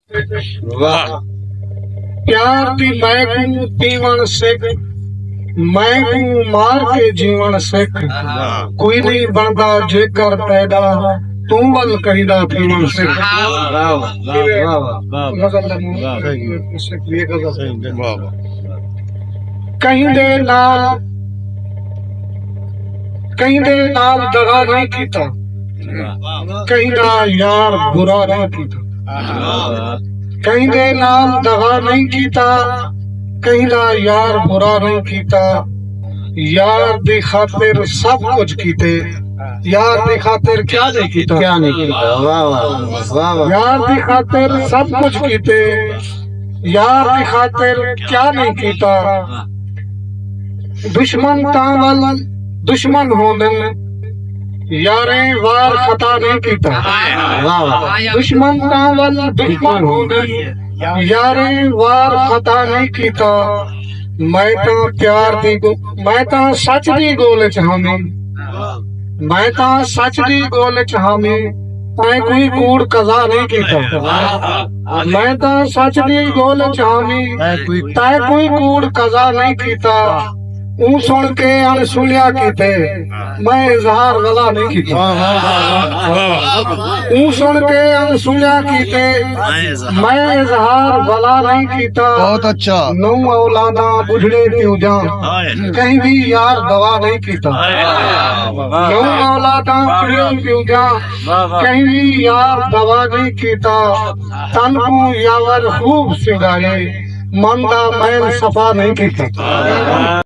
वाह प्यार दी मैं को पीवन सिख, मैं को मार के जीवन सिख। कोई नहीं बनता जेकर पैदा तू वल कहीदा पीवन सिख। वाह वाह वाह कहीं दे नाल दगा नहीं कीता, कहीं दा यार बुरा नहीं कीता। कहीं दे नाल दगा नहीं कीता, कहीं दा यार बुरा नहीं कीता। यार दी खातिर सब कुछ कीते, यार दी खातिर क्या नहीं कीता। क्या नहीं किया वाह वाह वाह वाह यार दी खातिर सब कुछ कीते, यार दी खातिर क्या नहीं कीता। दुश्मन तावल दुश्मन होने, यारे वार खता नहीं कीता। वाह वाह दुश्मन तावल दुश्मन होने, यारे वार खता नहीं कीता। मैं तो प्यार दी मैं तो सच दी गोल च हामी, मैं तो सच दी गोल च हामी। तैं कोई कूड़ कजा नहीं कीता। मैं तो सच दी गोल च हामी, तैं कोई कूड़ कजा नहीं कीता। ऊ सुन के अनसुनिया कीते, मैं इजहार गला नहीं कीता। ऊ सुन के अनसुनिया कीते, मैं इजहार गला नहीं कीता। बहुत अच्छा। नौ औलादा बुझड़े क्यों जा, कहीं भी यार दवा नहीं कीता। नौ औलादा बुझड़े क्यों जा, कहीं भी यार दवा नहीं कीता। तन को यावर खूब सिंगारे, मन दा मैल सफा नहीं कीता।